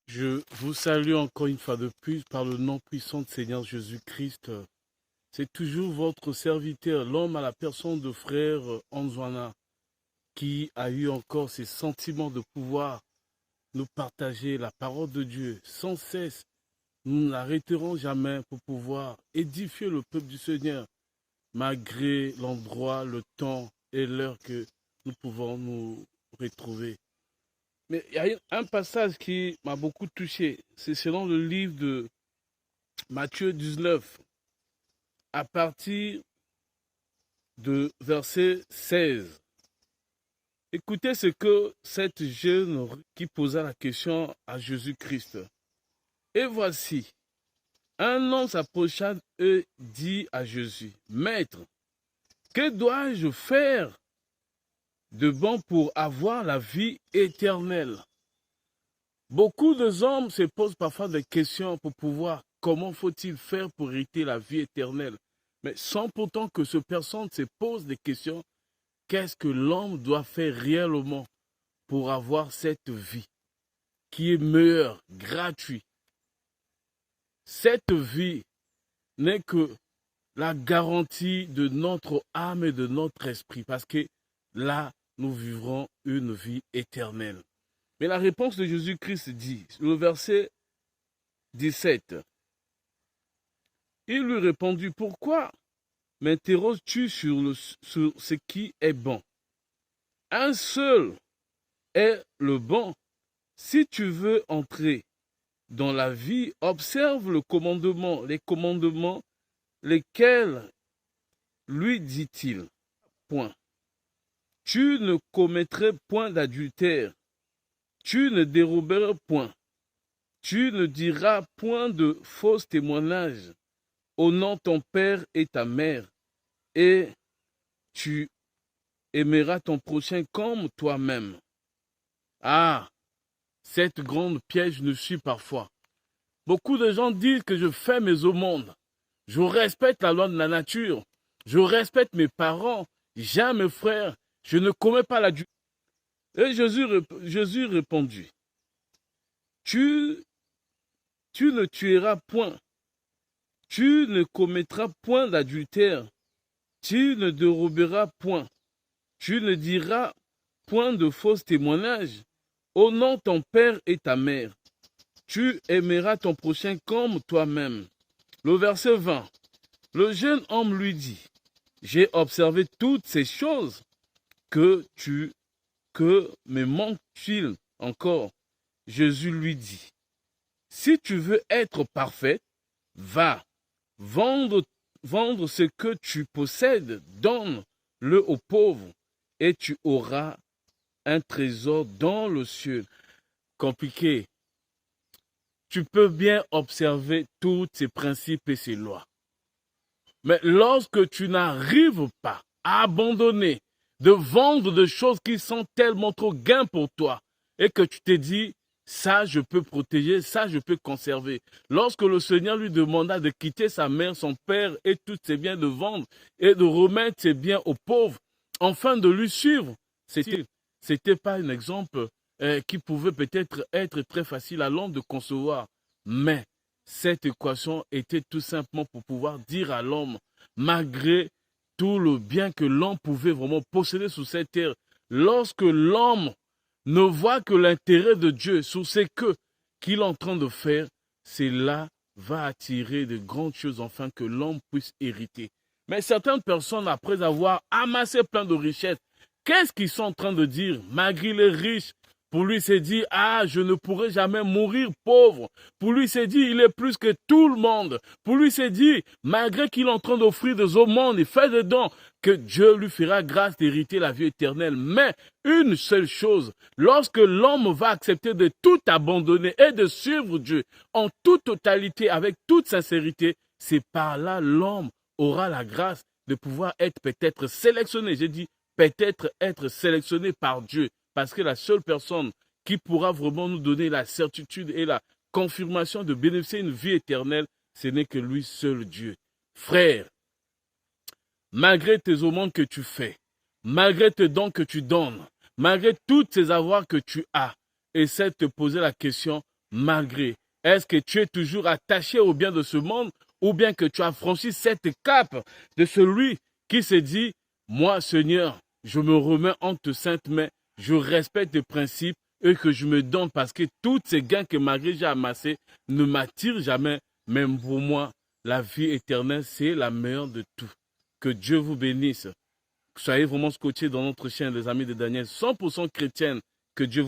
Je vous salue encore une fois de plus par le nom puissant de Seigneur Jésus-Christ. C'est toujours votre serviteur, l'homme à la personne de frère Anzouana, qui a eu encore ces sentiments de pouvoir nous partager la parole de Dieu sans cesse. Nous n'arrêterons jamais pour pouvoir édifier le peuple du Seigneur, malgré l'endroit, le temps et l'heure que nous pouvons nous retrouver. Mais il y a un passage qui m'a beaucoup touché. C'est selon le livre de Matthieu 19, à partir de verset 16. Écoutez ce que cette jeune qui posa la question à Jésus-Christ. Et voici, un homme s'approcha et dit à Jésus, Maître, que dois-je faire de bon pour avoir la vie éternelle? Beaucoup d'hommes se posent parfois des questions pour pouvoir, comment faut-il faire pour hériter la vie éternelle? Mais sans pourtant que cette personne se pose des questions, qu'est-ce que l'homme doit faire réellement pour avoir cette vie qui est meilleure, gratuite? Cette vie n'est que la garantie de notre âme et de notre esprit, parce que là, nous vivrons une vie éternelle. Mais la réponse de Jésus-Christ dit, le verset 17, il lui répondit, pourquoi m'interroges-tu sur ce qui est bon? Un seul est le bon. Si tu veux entrer dans la vie, observe les commandements, lesquels lui dit-il, point. Tu ne commettrais point d'adultère, tu ne déroberas point, tu ne diras point de faux témoignages, honore ton père et ta mère, et tu aimeras ton prochain comme toi-même. Ah, cette grande piège nous suit parfois. Beaucoup de gens disent que je fais mes aumônes, je respecte la loi de la nature, je respecte mes parents, j'aime mes frères, je ne commets pas l'adultère. Et Jésus répondit, tu ne tueras point, tu ne commettras point d'adultère, tu ne déroberas point, tu ne diras point de faux témoignages, honore ton père et ta mère, tu aimeras ton prochain comme toi-même. Le verset 20, le jeune homme lui dit, j'ai observé toutes ces choses, que me manque-t-il encore? Jésus lui dit, si tu veux être parfait, va, vendre ce que tu possèdes, donne-le aux pauvres, et tu auras un trésor dans le ciel. Compliqué. Tu peux bien observer tous ces principes et ces lois. Mais lorsque tu n'arrives pas à abandonner, de vendre des choses qui sont tellement trop gains pour toi, et que tu te dis, ça je peux protéger, ça je peux conserver. Lorsque le Seigneur lui demanda de quitter sa mère, son père et tous ses biens, de vendre et de remettre ses biens aux pauvres, afin de lui suivre, c'était pas un exemple qui pouvait peut-être être très facile à l'homme de concevoir, mais cette équation était tout simplement pour pouvoir dire à l'homme, malgré tout le bien que l'homme pouvait vraiment posséder sur cette terre, lorsque l'homme ne voit que l'intérêt de Dieu sur ce qu'il est en train de faire, cela va attirer de grandes choses afin que l'homme puisse hériter. Mais certaines personnes, après avoir amassé plein de richesses, qu'est-ce qu'ils sont en train de dire? Malgré les riches, pour lui, c'est dit, ah, je ne pourrai jamais mourir pauvre. Pour lui, c'est dit, il est plus que tout le monde. Pour lui, c'est dit, malgré qu'il est en train d'offrir des aumônes et faire des dons, que Dieu lui fera grâce d'hériter la vie éternelle. Mais une seule chose, lorsque l'homme va accepter de tout abandonner et de suivre Dieu en toute totalité, avec toute sincérité, c'est par là l'homme aura la grâce de pouvoir être peut-être sélectionné. J'ai dit peut-être être sélectionné par Dieu. Parce que la seule personne qui pourra vraiment nous donner la certitude et la confirmation de bénéficier d'une vie éternelle, ce n'est que lui seul Dieu. Frère, malgré tes aumônes que tu fais, malgré tes dons que tu donnes, malgré tous ces avoirs que tu as, essaie de te poser la question, malgré. Est-ce que tu es toujours attaché au bien de ce monde ou bien que tu as franchi cette cape de celui qui se dit, moi Seigneur, je me remets entre tes saintes mains, je respecte tes principes et que je me donne parce que tous ces gains que malgré j'ai amassés ne m'attirent jamais. Même pour moi, la vie éternelle, c'est la meilleure de tout. Que Dieu vous bénisse. Soyez vraiment scotchés dans notre chaîne, les amis de Daniel, 100% chrétienne. Que Dieu vous bénisse.